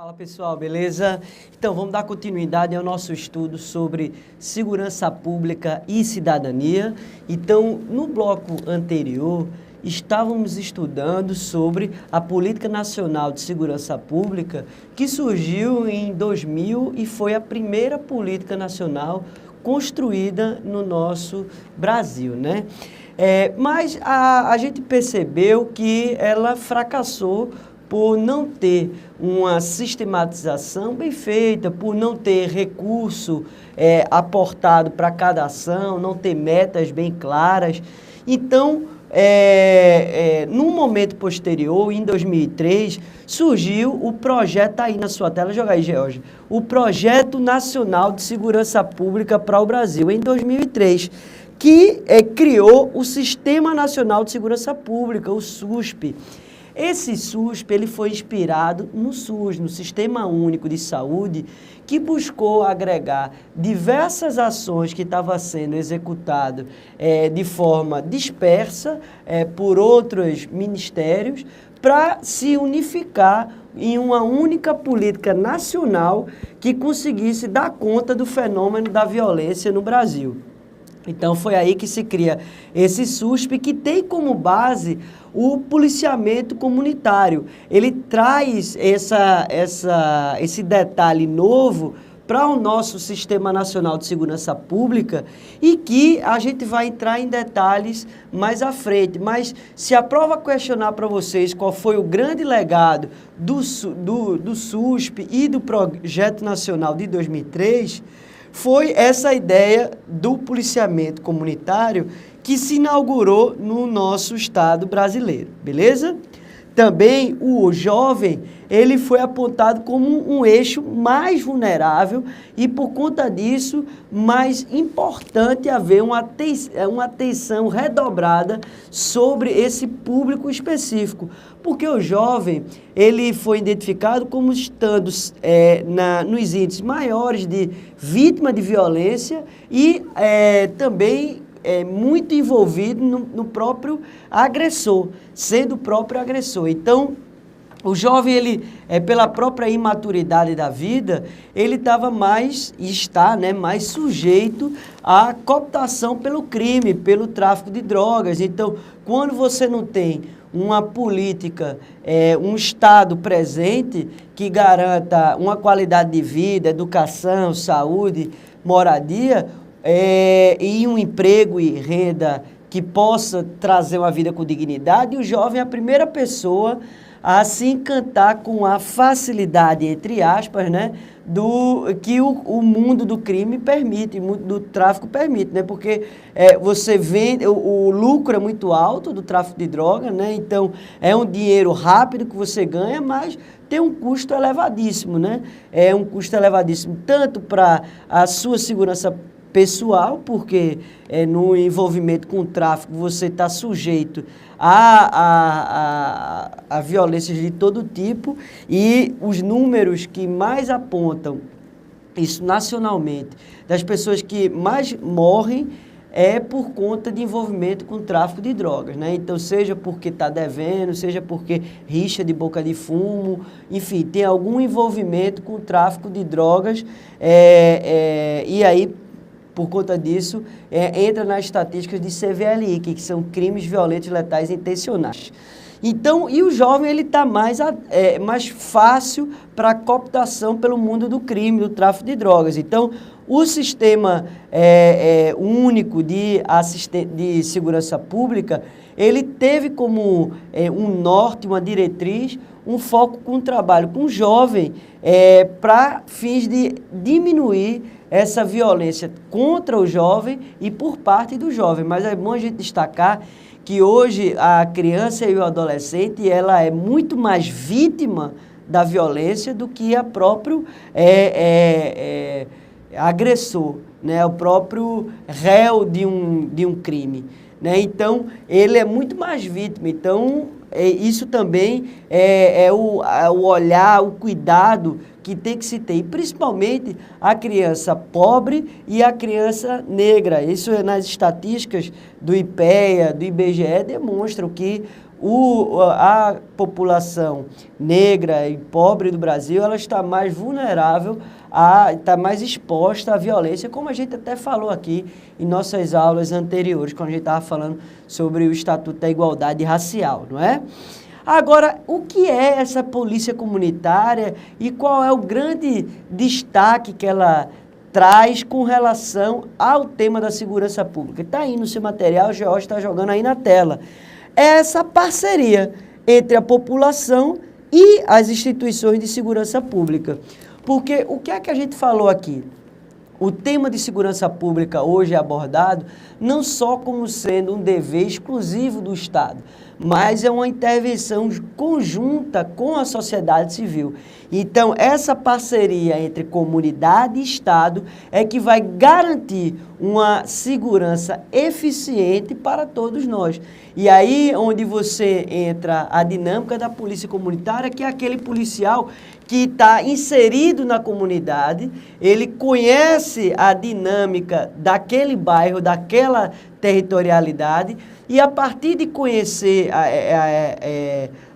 Fala pessoal, beleza? Então vamos dar continuidade ao nosso estudo sobre segurança pública e cidadania. Então no bloco anterior estávamos estudando sobre a Política Nacional de Segurança Pública que surgiu em 2000 e foi a primeira política nacional construída no nosso Brasil, né? Mas a gente percebeu que ela fracassou por não ter uma sistematização bem feita, por não ter recurso aportado para cada ação, não ter metas bem claras. Então, num momento posterior, em 2003, surgiu o projeto, tá aí na sua tela, joga aí, George, o Projeto Nacional de Segurança Pública para o Brasil, em 2003, que criou o Sistema Nacional de Segurança Pública, o SUSP. Esse SUSP ele foi inspirado no SUS, no Sistema Único de Saúde, que buscou agregar diversas ações que estavam sendo executadas de forma dispersa por outros ministérios para se unificar em uma única política nacional que conseguisse dar conta do fenômeno da violência no Brasil. Então, foi aí que se cria esse SUSP, que tem como base o policiamento comunitário. Ele traz esse detalhe novo para o nosso Sistema Nacional de Segurança Pública e que a gente vai entrar em detalhes mais à frente. Mas se a prova questionar para vocês qual foi o grande legado do SUSP e do Projeto Nacional de 2003... foi essa ideia do policiamento comunitário que se inaugurou no nosso estado brasileiro, beleza? Também o jovem, ele foi apontado como um eixo mais vulnerável e por conta disso, mais importante haver uma atenção redobrada sobre esse público específico. Porque o jovem, ele foi identificado como estando nos índices maiores de vítima de violência e também muito envolvido no próprio agressor, sendo o próprio agressor. Então, o jovem, ele, pela própria imaturidade da vida, ele estava mais, e está, mais sujeito à cooptação pelo crime, pelo tráfico de drogas. Então, quando você não tem uma política, um Estado presente que garanta uma qualidade de vida, educação, saúde, moradia, e um emprego e renda que possa trazer uma vida com dignidade, o jovem é a primeira pessoa a se encantar com a facilidade, entre aspas, que o mundo do crime permite, o mundo do tráfico permite, porque você vende, o lucro é muito alto do tráfico de droga, então é um dinheiro rápido que você ganha, mas tem um custo elevadíssimo, é um custo elevadíssimo tanto para a sua segurança pessoal, porque no envolvimento com o tráfico você está sujeito a violências de todo tipo e os números que mais apontam isso nacionalmente, das pessoas que mais morrem por conta de envolvimento com tráfico de drogas, Então, seja porque está devendo, seja porque rixa de boca de fumo, enfim, tem algum envolvimento com tráfico de drogas e aí por conta disso, entra nas estatísticas de CVLI, que são crimes violentos, letais e intencionais. Então, e o jovem, ele está mais fácil para a cooptação pelo mundo do crime, do tráfico de drogas. Então, o Sistema Único de Segurança Pública, ele teve como um norte, uma diretriz, um foco com o trabalho com o jovem para fins de diminuir essa violência contra o jovem e por parte do jovem. Mas é bom a gente destacar que hoje a criança e o adolescente, ela é muito mais vítima da violência do que a próprio agressor, o próprio réu de um crime. Então, ele é muito mais vítima. Então, isso também é o olhar, o cuidado que tem que se ter, e principalmente a criança pobre e a criança negra. Isso nas estatísticas do IPEA, do IBGE, demonstram que a população negra e pobre do Brasil, ela está mais vulnerável, está mais exposta à violência, como a gente até falou aqui em nossas aulas anteriores, quando a gente estava falando sobre o Estatuto da Igualdade Racial, não é? Agora, o que é essa polícia comunitária e qual é o grande destaque que ela traz com relação ao tema da segurança pública? Está aí no seu material, o George está jogando aí na tela. É essa parceria entre a população e as instituições de segurança pública. Porque o que é que a gente falou aqui? O tema de segurança pública hoje é abordado não só como sendo um dever exclusivo do Estado, mas é uma intervenção conjunta com a sociedade civil. Então, essa parceria entre comunidade e Estado é que vai garantir uma segurança eficiente para todos nós. E aí, onde você entra a dinâmica da polícia comunitária, que é aquele policial que está inserido na comunidade, ele conhece a dinâmica daquele bairro, daquela territorialidade, e a partir de conhecer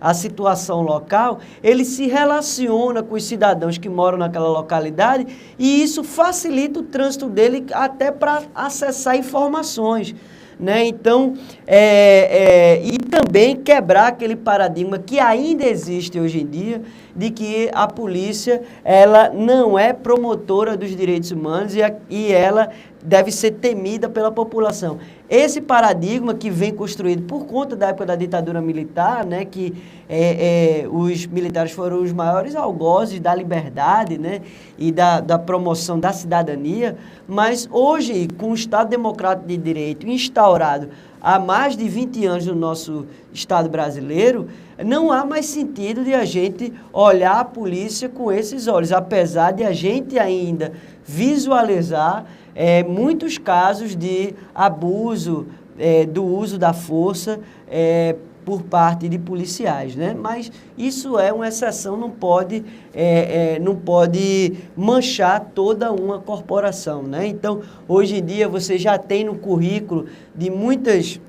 a situação local, ele se relaciona com os cidadãos que moram naquela localidade e isso facilita o trânsito dele até para acessar informações, né? Então, e também quebrar aquele paradigma que ainda existe hoje em dia de que a polícia ela não é promotora dos direitos humanos e ela deve ser temida pela população. Esse paradigma que vem construído por conta da época da ditadura militar, né, que os militares foram os maiores algozes da liberdade, né, e da promoção da cidadania, mas hoje, com o Estado Democrático de Direito instaurado há mais de 20 anos no nosso Estado brasileiro, não há mais sentido de a gente olhar a polícia com esses olhos, apesar de a gente ainda visualizar muitos casos de abuso do uso da força por parte de policiais, né? Mas isso é uma exceção, não pode manchar toda uma corporação, né? Então, hoje em dia, você já tem no currículo de muitas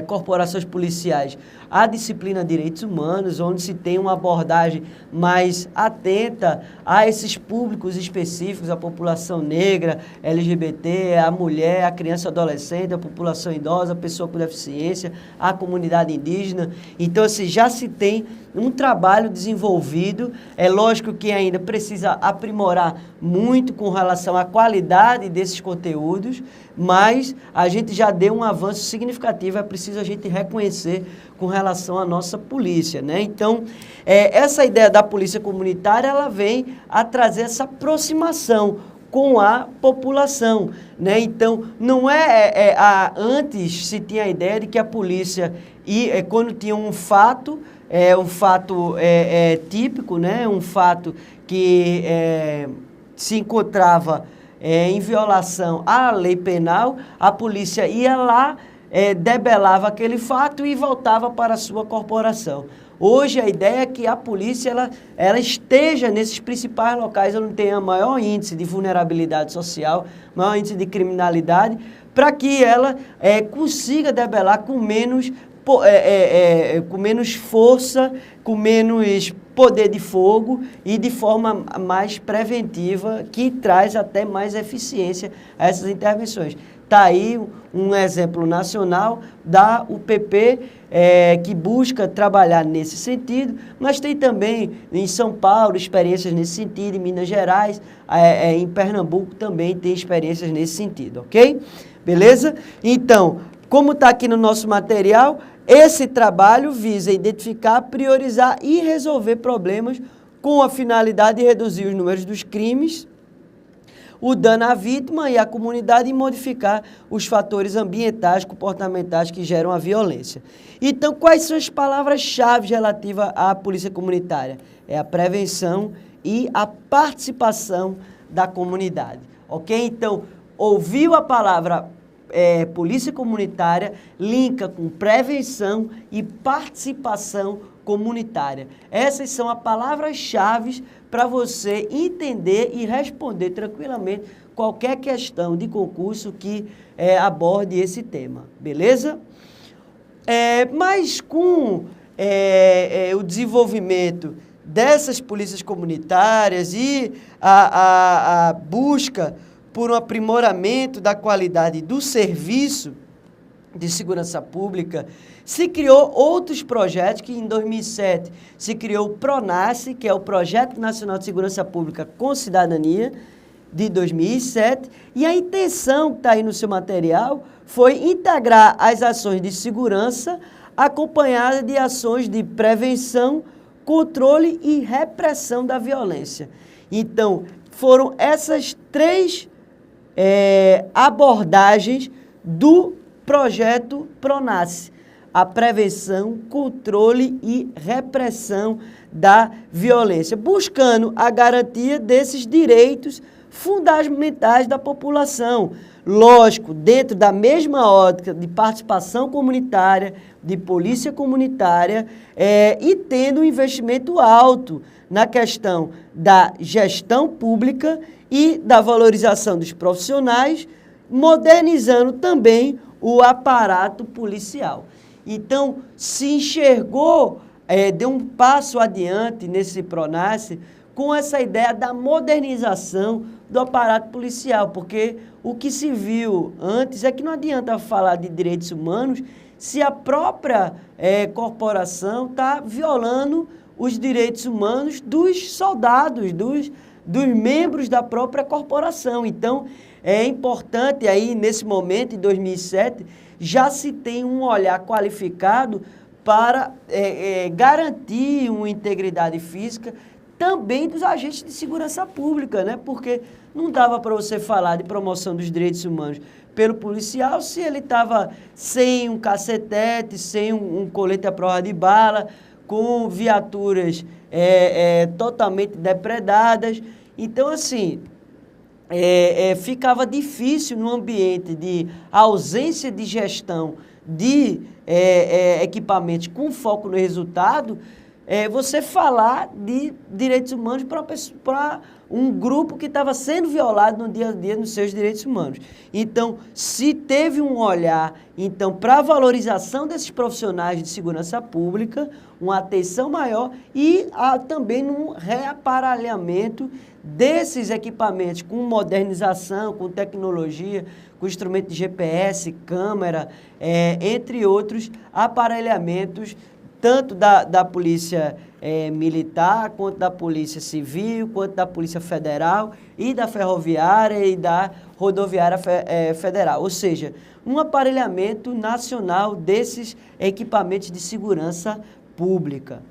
corporações policiais a disciplina de direitos humanos, onde se tem uma abordagem mais atenta a esses públicos específicos, a população negra, LGBT, a mulher, a criança e adolescente, a população idosa, a pessoa com deficiência, a comunidade indígena. Então, assim, já se tem um trabalho desenvolvido. É lógico que ainda precisa aprimorar muito com relação à qualidade desses conteúdos, mas a gente já deu um avanço significativo, é preciso a gente reconhecer com relação à nossa polícia, né? Então, essa ideia da polícia comunitária, ela vem a trazer essa aproximação com a população, né? Então, não antes se tinha a ideia de que a polícia, quando tinha um fato típico, né? Um fato que se encontrava em violação à lei penal, a polícia ia lá, debelava aquele fato e voltava para a sua corporação. Hoje a ideia é que a polícia ela esteja nesses principais locais onde tem o maior índice de vulnerabilidade social, maior índice de criminalidade, para que ela consiga debelar com menos força, com menos poder de fogo e de forma mais preventiva, que traz até mais eficiência a essas intervenções. Está aí um exemplo nacional da UPP, que busca trabalhar nesse sentido, mas tem também em São Paulo experiências nesse sentido, em Minas Gerais, em Pernambuco também tem experiências nesse sentido, ok? Beleza? Então, como está aqui no nosso material, esse trabalho visa identificar, priorizar e resolver problemas com a finalidade de reduzir os números dos crimes, o dano à vítima e à comunidade e modificar os fatores ambientais, comportamentais que geram a violência. Então, quais são as palavras-chave relativas à polícia comunitária? É a prevenção e a participação da comunidade, ok? Então, ouviu a palavra polícia comunitária, linka com prevenção e participação comunitária. Essas são as palavras-chave para você entender e responder tranquilamente qualquer questão de concurso que aborde esse tema, beleza? Mas com o desenvolvimento dessas polícias comunitárias e a busca por um aprimoramento da qualidade do serviço de segurança pública, se criou outros projetos, que em 2007 se criou o PRONASSE, que é o Projeto Nacional de Segurança Pública com Cidadania, de 2007, e a intenção que está aí no seu material foi integrar as ações de segurança acompanhadas de ações de prevenção, controle e repressão da violência. Então, foram essas três abordagens do projeto PRONASSE: a prevenção, controle e repressão da violência, buscando a garantia desses direitos fundamentais da população. Lógico, dentro da mesma ótica de participação comunitária, de polícia comunitária, e tendo um investimento alto na questão da gestão pública e da valorização dos profissionais, modernizando também o aparato policial. Então, se enxergou, deu um passo adiante nesse PRONASSE com essa ideia da modernização do aparato policial, porque o que se viu antes é que não adianta falar de direitos humanos se a própria corporação está violando os direitos humanos dos soldados, dos membros da própria corporação. Então, é importante aí, nesse momento, em 2007, já se tem um olhar qualificado para garantir uma integridade física também dos agentes de segurança pública, né? Porque não dava para você falar de promoção dos direitos humanos pelo policial se ele estava sem um cacetete, sem um colete à prova de bala, com viaturas totalmente depredadas. Então, assim, ficava difícil no ambiente de ausência de gestão de equipamentos com foco no resultado, você falar de direitos humanos para um grupo que estava sendo violado no dia a dia nos seus direitos humanos. Então, se teve um olhar para a valorização desses profissionais de segurança pública, uma atenção maior e também um reaparelhamento desses equipamentos com modernização, com tecnologia, com instrumento de GPS, câmera, entre outros aparelhamentos, tanto da Polícia Militar, quanto da Polícia Civil, quanto da Polícia Federal e da Ferroviária e da Rodoviária Federal. Ou seja, um aparelhamento nacional desses equipamentos de segurança pública.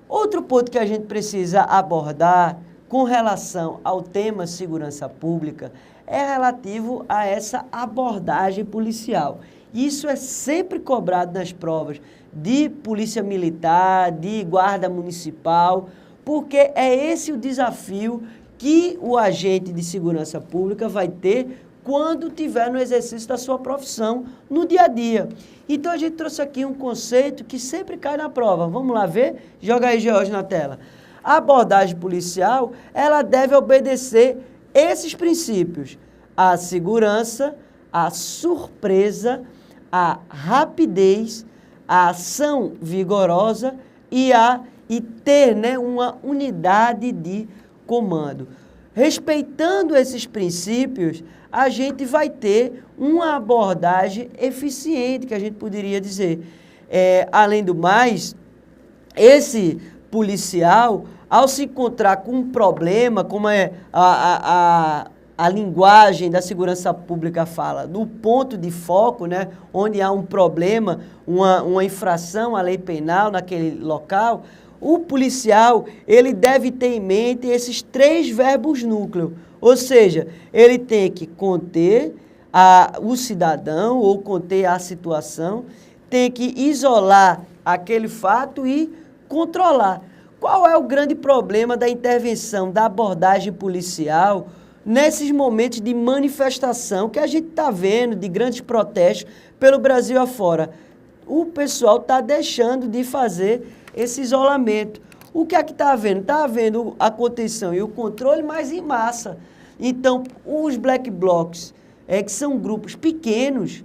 Outro ponto que a gente precisa abordar com relação ao tema segurança pública é relativo a essa abordagem policial. Isso é sempre cobrado nas provas de polícia militar, de guarda municipal, porque é esse o desafio que o agente de segurança pública vai ter quando estiver no exercício da sua profissão no dia a dia. Então, a gente trouxe aqui um conceito que sempre cai na prova. Vamos lá ver? Joga aí, George, na tela. A abordagem policial, ela deve obedecer esses princípios: a segurança, a surpresa, a rapidez, a ação vigorosa e ter, né, uma unidade de comando. Respeitando esses princípios, a gente vai ter uma abordagem eficiente, que a gente poderia dizer. Além do mais, esse policial, ao se encontrar com um problema, como a linguagem da segurança pública fala, do ponto de foco, né, onde há um problema, uma infração à lei penal naquele local, o policial, ele deve ter em mente esses 3 verbos núcleo. Ou seja, ele tem que conter o cidadão ou conter a situação, tem que isolar aquele fato e controlar. Qual é o grande problema da intervenção, da abordagem policial nesses momentos de manifestação que a gente está vendo, de grandes protestos pelo Brasil afora? O pessoal está deixando de fazer esse isolamento. O que é que está havendo? Está havendo a contenção e o controle, mas em massa. Então, os black blocs, que são grupos pequenos,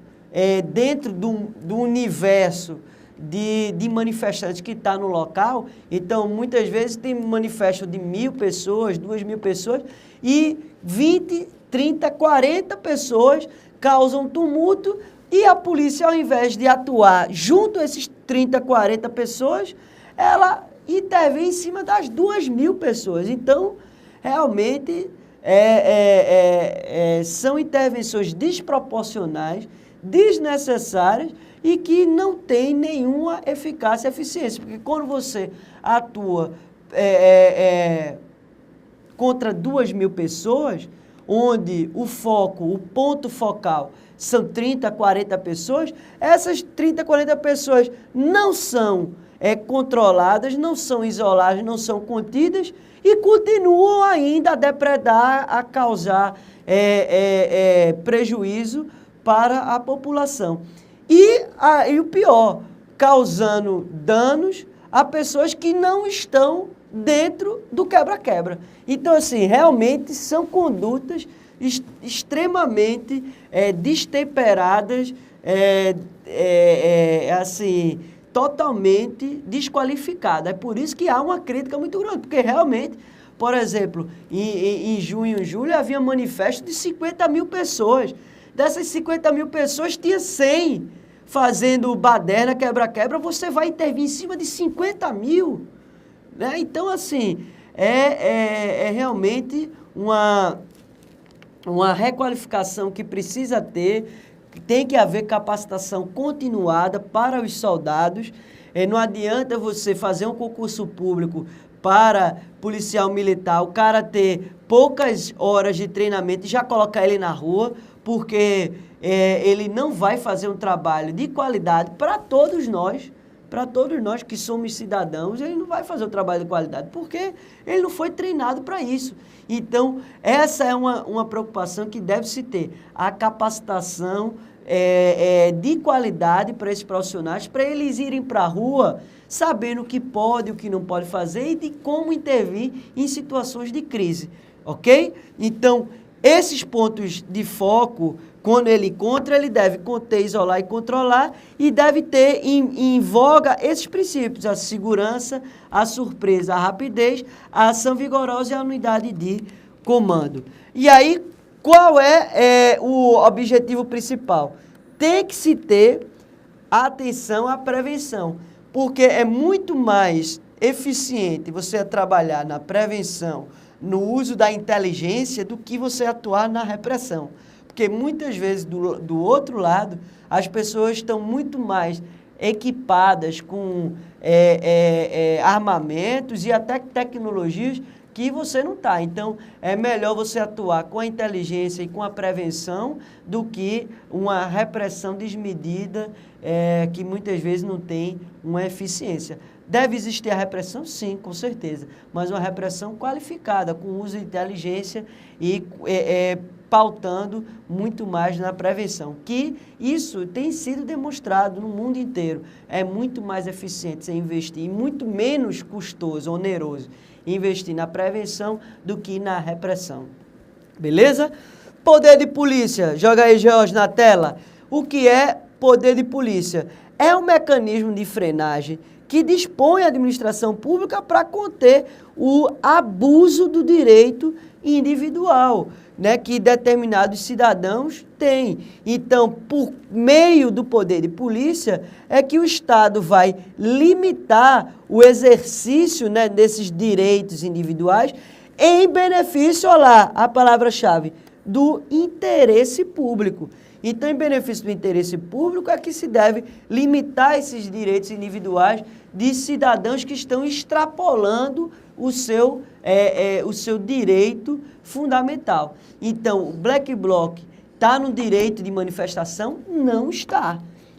dentro do universo de manifestantes que está no local. Então, muitas vezes tem manifesto de 1.000 pessoas, 2.000 pessoas, e 20, 30, 40 pessoas causam tumulto, e a polícia, ao invés de atuar junto a esses 30, 40 pessoas, ela intervém em cima das 2.000 pessoas. Então, realmente, são intervenções desproporcionais, desnecessárias e que não tem nenhuma eficácia e eficiência. Porque quando você atua contra 2.000 pessoas, onde o foco, o ponto focal são 30, 40 pessoas, essas 30, 40 pessoas não são controladas, não são isoladas, não são contidas e continuam ainda a depredar, a causar prejuízo para a população. E o pior, causando danos a pessoas que não estão dentro do quebra-quebra. Então, assim, realmente são condutas extremamente destemperadas, assim, totalmente desqualificadas. É por isso que há uma crítica muito grande, porque realmente, por exemplo, em junho e julho havia manifesto de 50.000 pessoas. Dessas 50.000 pessoas, tinha 100 fazendo baderna, quebra-quebra, você vai intervir em cima de 50.000. Né? Então, assim, realmente uma requalificação que precisa ter, tem que haver capacitação continuada para os soldados. Não adianta você fazer um concurso público para policial militar, o cara ter poucas horas de treinamento e já colocar ele na rua, porque ele não vai fazer um trabalho de qualidade para todos nós que somos cidadãos. Ele não vai fazer um trabalho de qualidade, porque ele não foi treinado para isso. Então, essa é uma preocupação que deve se ter, a capacitação de qualidade para esses profissionais, para eles irem para a rua sabendo o que pode e o que não pode fazer e de como intervir em situações de crise, ok? Então, esses pontos de foco, quando ele encontra, ele deve conter, isolar e controlar, e deve ter em voga esses princípios: a segurança, a surpresa, a rapidez, a ação vigorosa e a unidade de comando. E aí, qual é o objetivo principal? Tem que se ter atenção à prevenção, porque é muito mais eficiente você trabalhar na prevenção, no uso da inteligência, do que você atuar na repressão. Porque muitas vezes, do outro lado, as pessoas estão muito mais equipadas com armamentos e até tecnologias que você não está. Então, é melhor você atuar com a inteligência e com a prevenção do que uma repressão desmedida que muitas vezes não tem uma eficiência. Deve existir a repressão? Sim, com certeza, mas uma repressão qualificada, com uso de inteligência e pautando muito mais na prevenção, que isso tem sido demonstrado no mundo inteiro. É muito mais eficiente você investir, e muito menos custoso, oneroso, investir na prevenção do que na repressão. Beleza? Poder de polícia. Joga aí, Jorge, na tela. O que é poder de polícia? É um mecanismo de frenagem que dispõe a administração pública para conter o abuso do direito individual, né, que determinados cidadãos têm. Então, por meio do poder de polícia, é que o Estado vai limitar o exercício, né, desses direitos individuais em benefício, olha lá, a palavra-chave, do interesse público. Então, em benefício do interesse público é que se deve limitar esses direitos individuais de cidadãos que estão extrapolando o seu direito fundamental. Então, o Black Bloc está no direito de manifestação? Não está.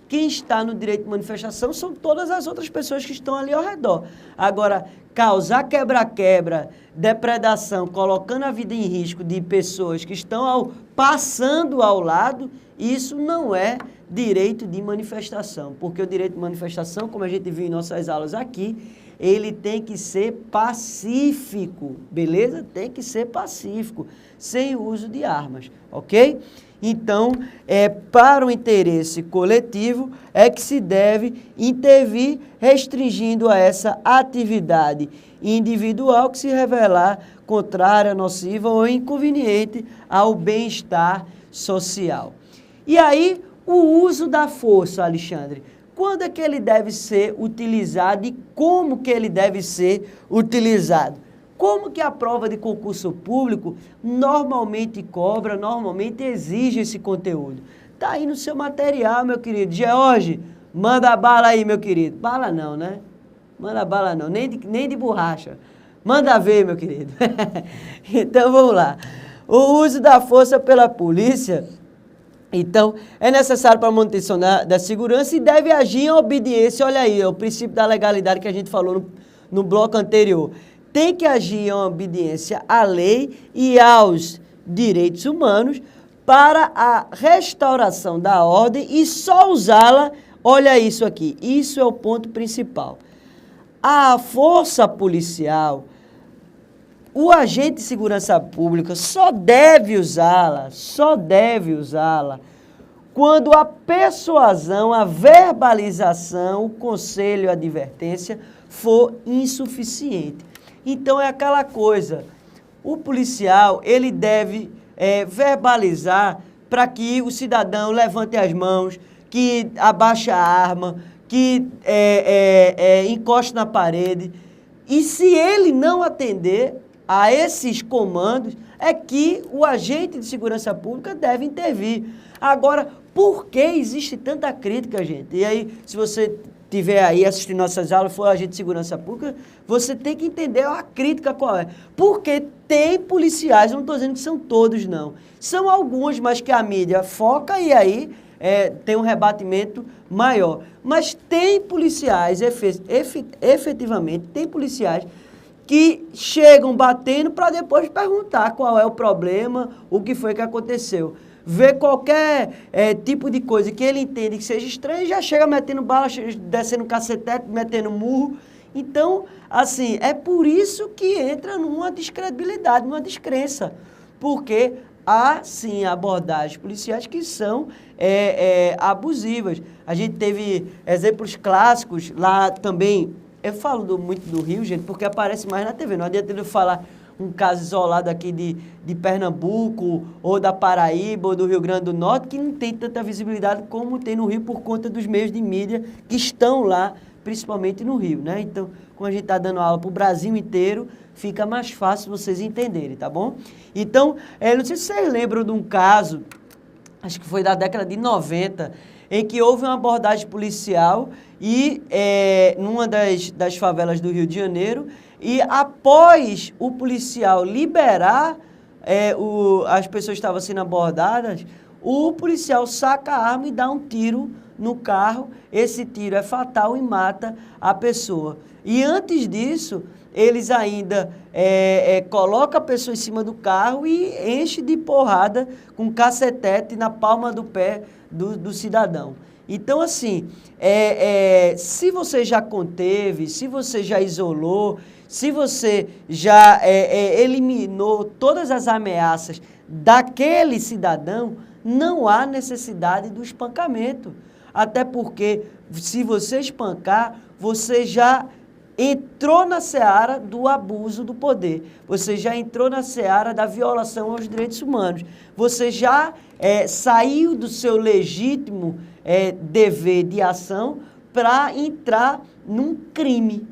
Quem está no direito de manifestação são todas as outras pessoas que estão ali ao redor. Agora, causar quebra-quebra, depredação, colocando a vida em risco de pessoas que estão passando ao lado, isso não é direito de manifestação. Porque o direito de manifestação, como a gente viu em nossas aulas aqui, ele tem que ser pacífico, beleza? Tem que ser pacífico, sem uso de armas, ok? Então, para o interesse coletivo, é que se deve intervir restringindo a essa atividade individual que se revelar contrária, nociva ou inconveniente ao bem-estar social. E aí, o uso da força, Alexandre. Quando é que ele deve ser utilizado e como que ele deve ser utilizado? Como que a prova de concurso público normalmente cobra, normalmente exige esse conteúdo? Está aí no seu material, meu querido. George, manda bala aí, meu querido. Bala não, né? Manda bala não, nem de borracha. Manda ver, meu querido. Então, vamos lá. O uso da força pela polícia, então, é necessário para a manutenção da segurança e deve agir em obediência. Olha aí, o princípio da legalidade que a gente falou no bloco anterior. Tem que agir em obediência à lei e aos direitos humanos para a restauração da ordem e só usá-la, olha isso aqui, isso é o ponto principal. A força policial, o agente de segurança pública só deve usá-la quando a persuasão, a verbalização, o conselho, a advertência for insuficiente. Então, é aquela coisa, o policial, ele deve verbalizar para que o cidadão levante as mãos, que abaixe a arma, que encoste na parede. E se ele não atender a esses comandos, é que o agente de segurança pública deve intervir. Agora, por que existe tanta crítica, gente? E aí, se você estiver aí assistindo nossas aulas, for agente de segurança pública, você tem que entender a crítica qual é. Porque tem policiais, eu não estou dizendo que são todos, não. São alguns, mas que a mídia foca e aí tem um rebatimento maior. Mas tem policiais, efetivamente, tem policiais que chegam batendo para depois perguntar qual é o problema, o que foi que aconteceu. Vê qualquer tipo de coisa que ele entende que seja estranho, já chega metendo bala, descendo cacetete, metendo murro. Então, assim, é por isso que entra numa descredibilidade, numa descrença. Porque há, sim, abordagens policiais que são abusivas. A gente teve exemplos clássicos lá também. Eu falo muito do Rio, gente, porque aparece mais na TV. Não adianta eu falar um caso isolado aqui de Pernambuco, ou da Paraíba, ou do Rio Grande do Norte, que não tem tanta visibilidade como tem no Rio por conta dos meios de mídia que estão lá, principalmente no Rio, né? Então, como a gente está dando aula para o Brasil inteiro, fica mais fácil vocês entenderem, tá bom? Então, não sei se vocês lembram de um caso, acho que foi da década de 90, em que houve uma abordagem policial e numa das favelas do Rio de Janeiro, e após o policial liberar as pessoas que estavam sendo abordadas, o policial saca a arma e dá um tiro no carro. Esse tiro é fatal e mata a pessoa. E antes disso, eles ainda colocam a pessoa em cima do carro e enchem de porrada com cacetete na palma do pé do cidadão. Então, assim, se você já conteve, se você já isolou, se você já eliminou todas as ameaças daquele cidadão, não há necessidade do espancamento. Até porque, se você espancar, você já entrou na seara do abuso do poder. Você já entrou na seara da violação aos direitos humanos. Você já saiu do seu legítimo dever de ação para entrar num crime.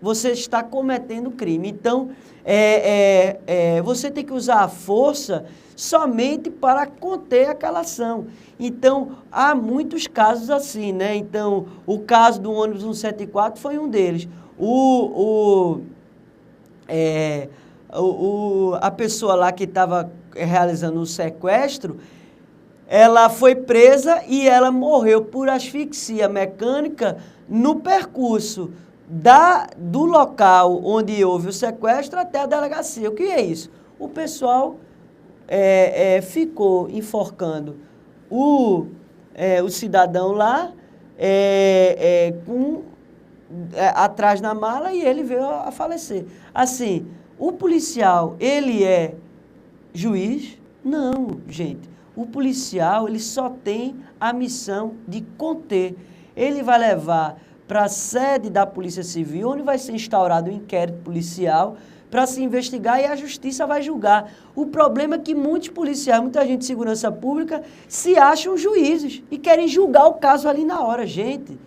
Você está cometendo crime. Então, você tem que usar a força somente para conter aquela ação. Então, há muitos casos assim, né? Então, o caso do ônibus 174 foi um deles. A pessoa lá que estava realizando o sequestro, ela foi presa e ela morreu por asfixia mecânica no percurso do local onde houve o sequestro até a delegacia. O que é isso? O pessoal ficou enforcando o cidadão lá atrás na mala e ele veio a falecer. Assim, o policial, ele é juiz? Não, gente. O policial, ele só tem a missão de conter. Ele vai levar para a sede da Polícia Civil, onde vai ser instaurado um inquérito policial para se investigar e a justiça vai julgar. O problema é que muitos policiais, muita gente de segurança pública, se acham juízes e querem julgar o caso ali na hora. Gente,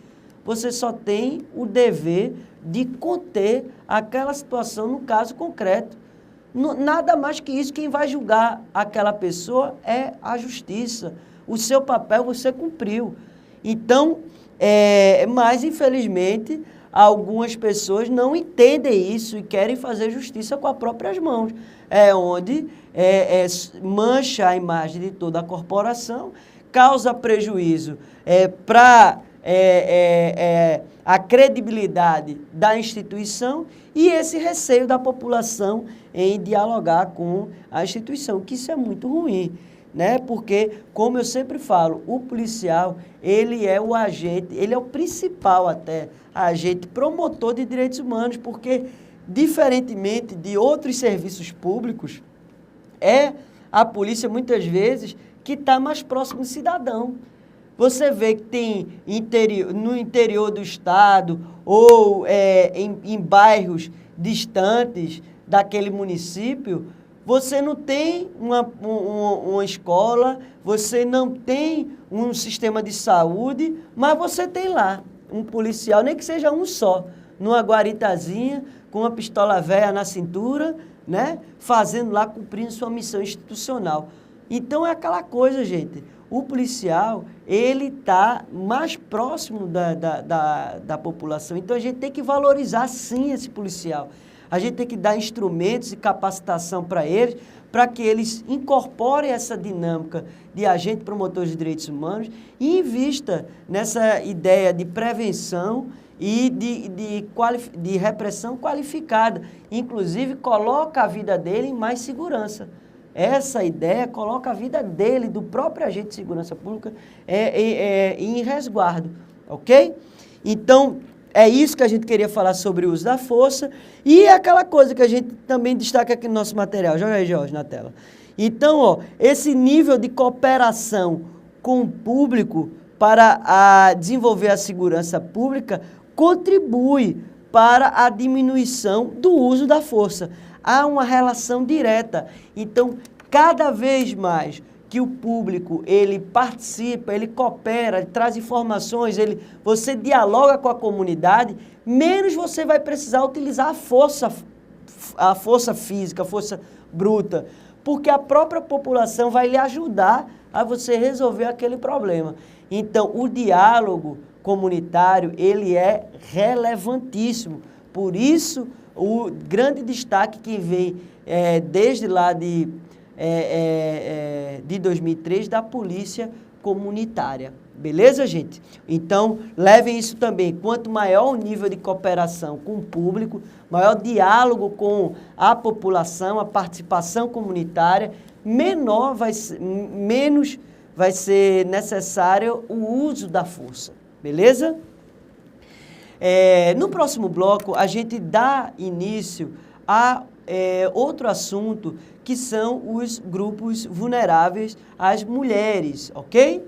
você só tem o dever de conter aquela situação no caso concreto. Nada mais que isso, quem vai julgar aquela pessoa é a justiça. O seu papel você cumpriu. Então, mas infelizmente, algumas pessoas não entendem isso e querem fazer justiça com as próprias mãos. Onde mancha a imagem de toda a corporação, causa prejuízo para a credibilidade da instituição e esse receio da população em dialogar com a instituição, que isso é muito ruim, né? Porque, como eu sempre falo, o policial, ele é o agente, ele é o principal até, agente promotor de direitos humanos, porque, diferentemente de outros serviços públicos, a polícia, muitas vezes, que está mais próximo do cidadão. Você vê que tem no interior do estado ou em bairros distantes daquele município, você não tem uma escola, você não tem um sistema de saúde, mas você tem lá um policial, nem que seja um só, numa guaritazinha, com uma pistola velha na cintura, né? Fazendo lá, cumprindo sua missão institucional. Então é aquela coisa, gente. O policial, ele está mais próximo da população. Então, a gente tem que valorizar, sim, esse policial. A gente tem que dar instrumentos e capacitação para eles, para que eles incorporem essa dinâmica de agente promotor de direitos humanos e invista nessa ideia de prevenção e de repressão qualificada. Inclusive, coloca a vida dele em mais segurança. Essa ideia coloca a vida dele, do próprio agente de segurança pública, em resguardo, ok? Então, é isso que a gente queria falar sobre o uso da força e aquela coisa que a gente também destaca aqui no nosso material. Joga aí, Jorge, na tela. Então, esse nível de cooperação com o público para desenvolver a segurança pública contribui para a diminuição do uso da força. Há uma relação direta. Então, cada vez mais que o público, ele participa, ele coopera, ele traz informações, você dialoga com a comunidade, menos você vai precisar utilizar a força física, a força bruta, porque a própria população vai lhe ajudar a você resolver aquele problema. Então, o diálogo comunitário, ele é relevantíssimo. Por isso, o grande destaque que vem desde lá de 2003 da polícia comunitária. Beleza, gente? Então, levem isso também. Quanto maior o nível de cooperação com o público, maior diálogo com a população, a participação comunitária, menos vai ser necessário o uso da força. Beleza? No próximo bloco, a gente dá início a outro assunto, que são os grupos vulneráveis, as mulheres, ok?